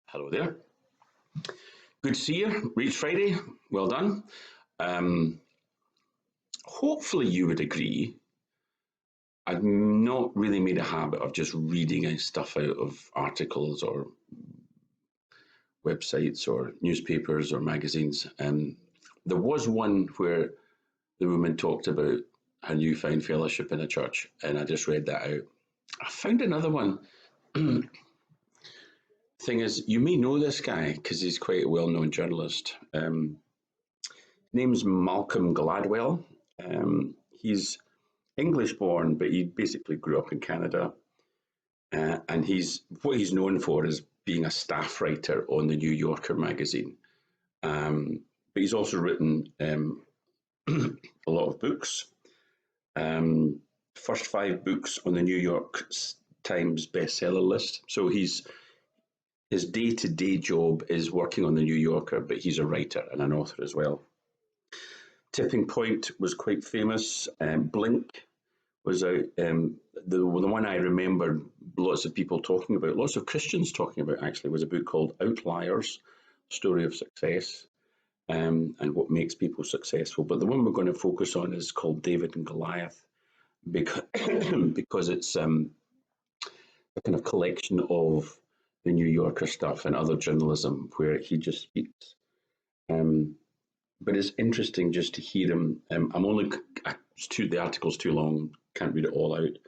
Hello there. Good to see you. Reach Friday. Well done. Um, Hopefully, you would agree. I've not really made a habit of just reading stuff out of articles or websites or newspapers or magazines. There was one where the woman talked about her newfound fellowship in a church, and I just read that out. I found another one. Thing is, you may know this guy because he's quite a well-known journalist. Name's Malcolm Gladwell. He's English born, but he basically grew up in Canada. And what he's known for is being a staff writer on the New Yorker magazine. But he's also written a lot of books. First five books on the New York Times bestseller list. So his day-to-day job is working on the New Yorker, but he's a writer and an author as well. Tipping Point was quite famous. Blink was out. The one I remember lots of people talking about, lots of Christians talking about actually, was a book called Outliers, Story of Success, and what makes people successful. But the one we're going to focus on is called David and Goliath, because, because it's a kind of collection of the New Yorker stuff and other journalism where he just speaks. But it's interesting just to hear him. The article's too long, can't read it all out.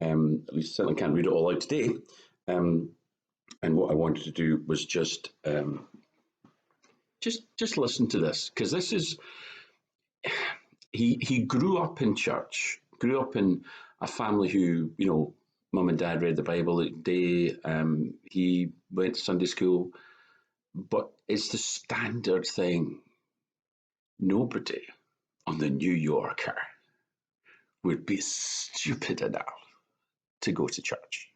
At least certainly can't read it all out today. And what I wanted to do was just listen to this, because this is, he grew up in church, grew up in a family who, mum and dad read the Bible every day. He went to Sunday school, but it's the standard thing. Nobody on the New Yorker would be stupid enough to go to church.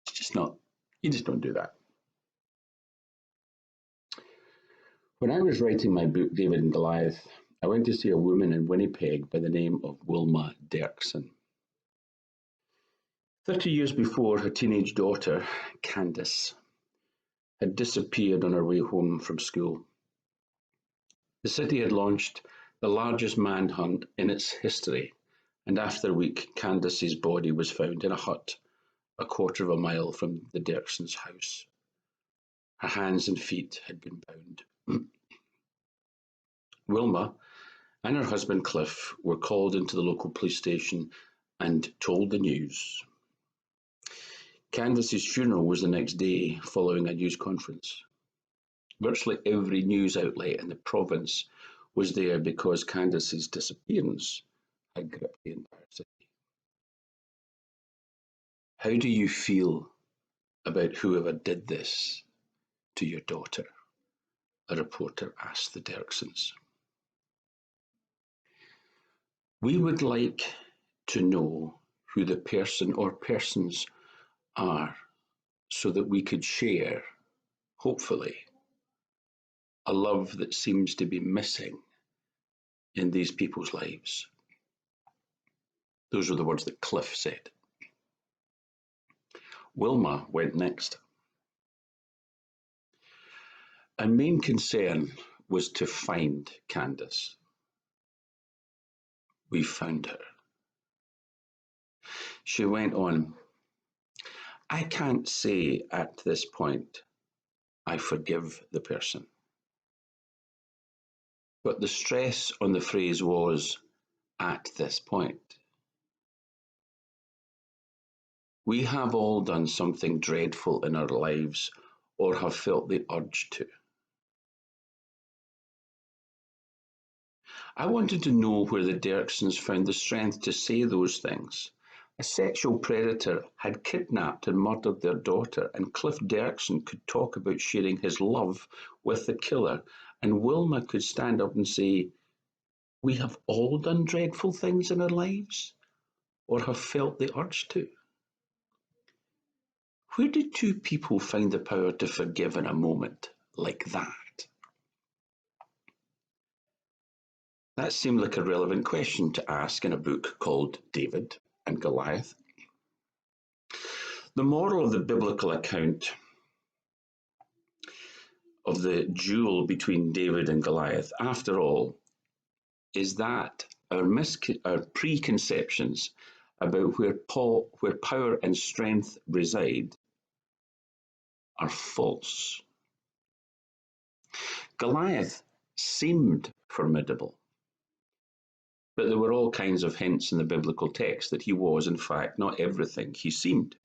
It's just not, you just don't do that. When I was writing my book, David and Goliath, I went to see a woman in Winnipeg by the name of Wilma Derksen. 30 years before, her teenage daughter, Candace, had disappeared on her way home from school. The city had launched the largest manhunt in its history, and after a week, Candace's body was found in a hut a quarter of a mile from the Derksons' house. Her hands and feet had been bound. Wilma and her husband Cliff were called into the local police station and told the news. Candace's funeral was the next day following a news conference. Virtually every news outlet in the province was there because Candace's disappearance had gripped the entire city. How do you feel about whoever did this to your daughter? A reporter asked the Derksons. We would like to know who the person or persons are so that we could share, hopefully, a love that seems to be missing in these people's lives. Those were the words that Cliff said. Wilma went next. Our main concern was to find Candace. We found her. She went on, I can't say at this point I forgive the person. But the stress on the phrase was at this point. We have all done something dreadful in our lives or have felt the urge to. I wanted to know where the Derksons found the strength to say those things. A sexual predator had kidnapped and murdered their daughter, and Cliff Derkson could talk about sharing his love with the killer, and Wilma could stand up and say, we have all done dreadful things in our lives, or have felt the urge to. Where did two people find the power to forgive in a moment like that? That seemed like a relevant question to ask in a book called David and Goliath. The moral of the biblical account of the duel between David and Goliath, after all, is that our preconceptions about where power and strength reside are false. Goliath seemed formidable, but there were all kinds of hints in the biblical text that he was, in fact, not everything he seemed.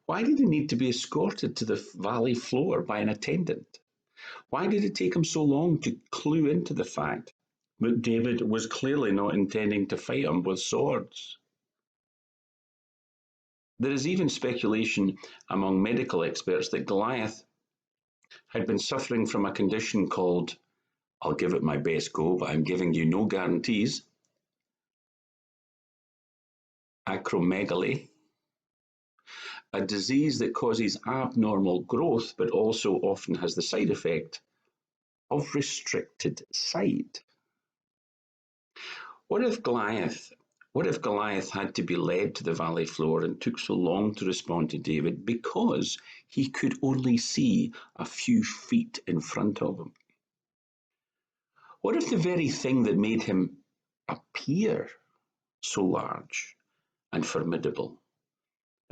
Why did he need to be escorted to the valley floor by an attendant? Why did it take him so long to clue into the fact that David was clearly not intending to fight him with swords? There is even speculation among medical experts that Goliath had been suffering from a condition called, I'll give it my best go, but I'm giving you no guarantees, acromegaly, a disease that causes abnormal growth but also often has the side effect of restricted sight. What if Goliath had to be led to the valley floor and took so long to respond to David because he could only see a few feet in front of him? What if the very thing that made him appear so large and formidable,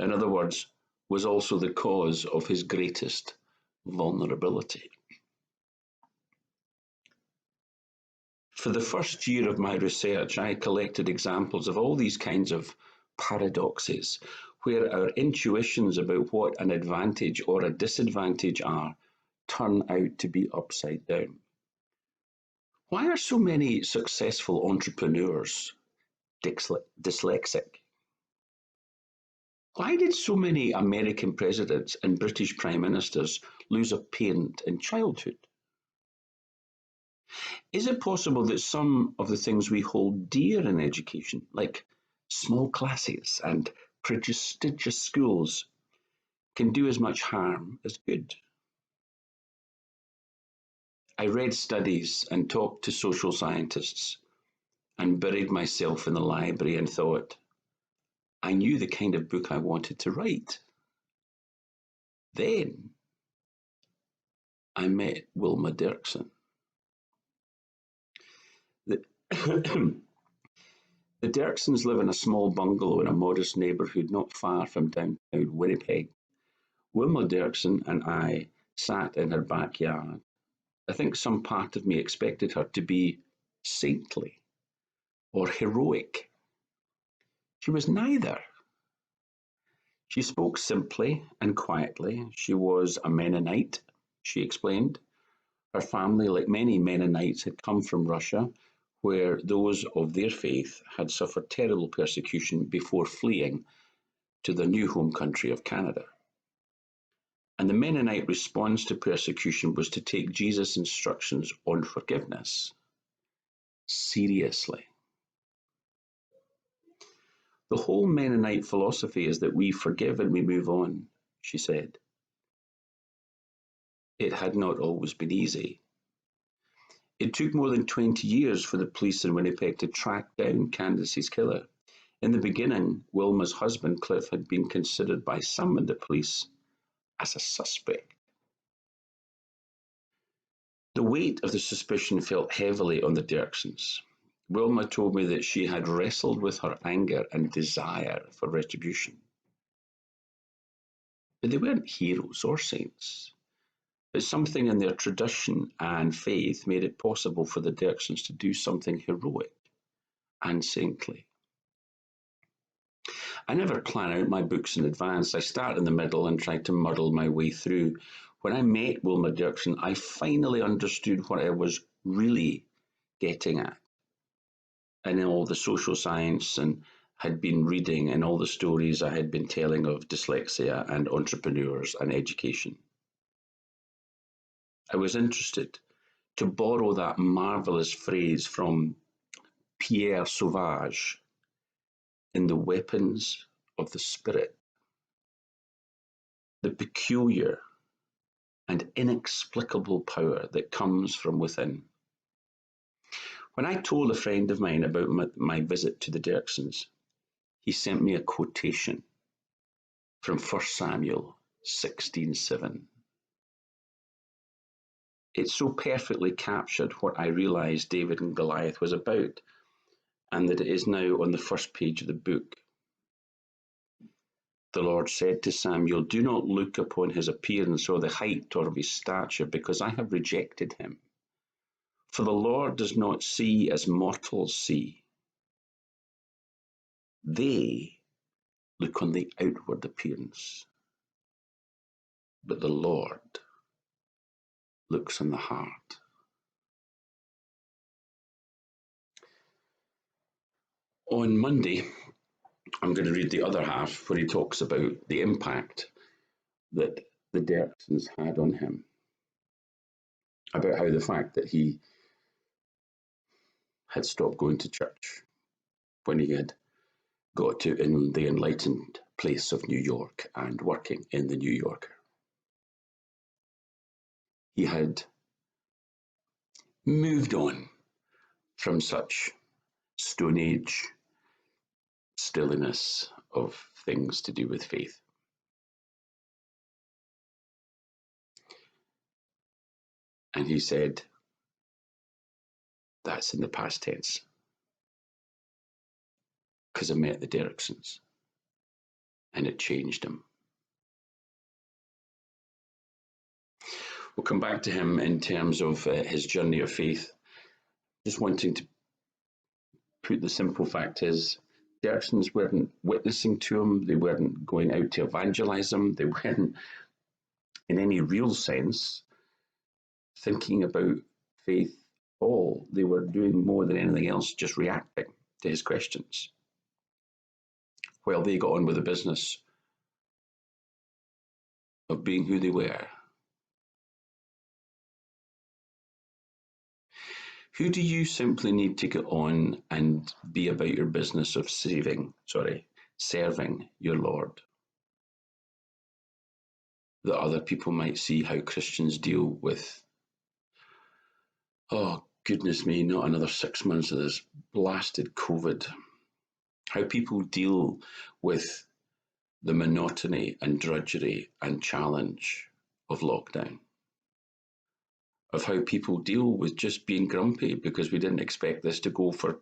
in other words, was also the cause of his greatest vulnerability? For the first year of my research, I collected examples of all these kinds of paradoxes where our intuitions about what an advantage or a disadvantage are turn out to be upside down. Why are so many successful entrepreneurs dyslexic? Why did so many American presidents and British prime ministers lose a parent in childhood? Is it possible that some of the things we hold dear in education, like small classes and prestigious schools, can do as much harm as good? I read studies and talked to social scientists and buried myself in the library and thought, I knew the kind of book I wanted to write. Then I met Wilma Dirksen. The, the Dirksens live in a small bungalow in a modest neighbourhood not far from downtown Winnipeg. Wilma Dirksen and I sat in her backyard. I think some part of me expected her to be saintly or heroic. She was neither. She spoke simply and quietly. She was a Mennonite, she explained. Her family, like many Mennonites, had come from Russia, where those of their faith had suffered terrible persecution before fleeing to their new home country of Canada. And the Mennonite response to persecution was to take Jesus' instructions on forgiveness seriously. The whole Mennonite philosophy is that we forgive and we move on, she said. It had not always been easy. It took more than 20 years for the police in Winnipeg to track down Candace's killer. In the beginning, Wilma's husband, Cliff, had been considered by some in the police as a suspect. The weight of the suspicion fell heavily on the Dirksens. Wilma told me that she had wrestled with her anger and desire for retribution. But they weren't heroes or saints. But something in their tradition and faith made it possible for the Dirksens to do something heroic and saintly. I never plan out my books in advance. I start in the middle and try to muddle my way through. When I met Wilma Dirksen, I finally understood what I was really getting at. And in all the social science and had been reading and all the stories I had been telling of dyslexia and entrepreneurs and education. I was interested, to borrow that marvelous phrase from Pierre Sauvage, in the weapons of the spirit, the peculiar and inexplicable power that comes from within. When I told a friend of mine about my visit to the Dirksens, he sent me a quotation from 1 Samuel 16:7. It so perfectly captured what I realised David and Goliath was about, and that it is now on the first page of the book. The Lord said to Samuel, "Do not look upon his appearance or the height or of his stature, because I have rejected him. For the Lord does not see as mortals see. They look on the outward appearance, but the Lord looks on the heart." On Monday, I'm going to read the other half where he talks about the impact that the Dirksons had on him, about how the fact that he had stopped going to church when he had got to in the enlightened place of New York and working in the New Yorker. He had moved on from such Stone Age stilliness of things to do with faith. And he said, that's in the past tense, because I met the Dirksons and it changed him. We'll come back to him in terms of his journey of faith. Just wanting to put the simple fact is, Dirksons weren't witnessing to him, they weren't going out to evangelize him, they weren't, in any real sense, thinking about faith at all. They were doing more than anything else, just reacting to his questions, while they got on with the business of being who they were. Who do you simply need to get on and be about your business of serving your Lord? That other people might see how Christians deal with, oh goodness me, not another 6 months of this blasted COVID. How people deal with the monotony and drudgery and challenge of lockdown. Of how people deal with just being grumpy because we didn't expect this to go for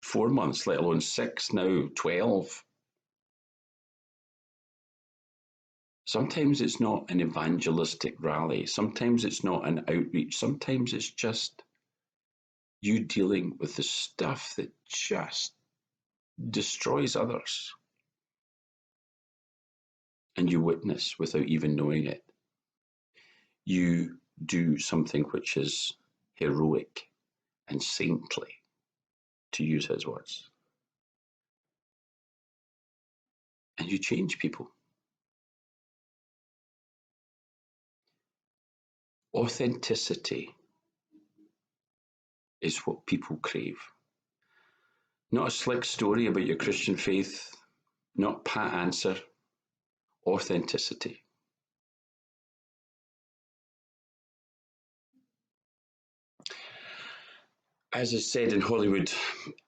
4 months, let alone 6, now 12. Sometimes it's not an evangelistic rally. Sometimes it's not an outreach. Sometimes it's just you dealing with the stuff that just destroys others. And you witness without even knowing it. You do something which is heroic and saintly, to use his words. And you change people. Authenticity is what people crave. Not a slick story about your Christian faith, not pat answer, authenticity. As is said in Hollywood,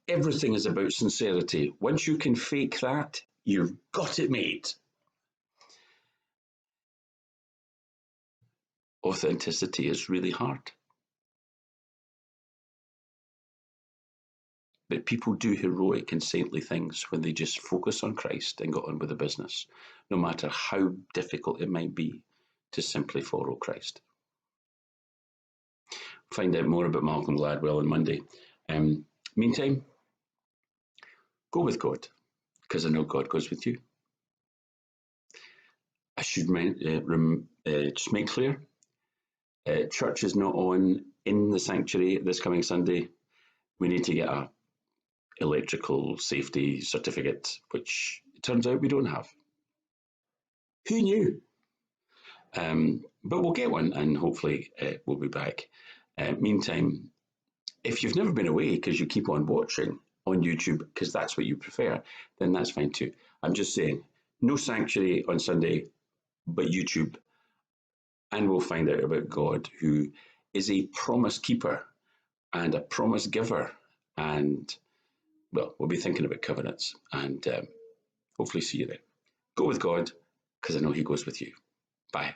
everything is about sincerity. Once you can fake that, you've got it made. Authenticity is really hard. But people do heroic and saintly things when they just focus on Christ and get on with the business, no matter how difficult it might be to simply follow Christ. Find out more about Malcolm Gladwell on Monday. Meantime, go with God, because I know God goes with you. I should just make clear, church is not on in the sanctuary this coming Sunday. We need to get a electrical safety certificate, which it turns out we don't have. Who knew? But we'll get one, and hopefully we'll be back. Meantime, if you've never been away because you keep on watching on YouTube because that's what you prefer, then that's fine too. I'm just saying, no sanctuary on Sunday, but YouTube, and we'll find out about God, who is a promise keeper and a promise giver, and well, we'll be thinking about covenants, and hopefully see you then. Go with God, because I know he goes with you. Bye.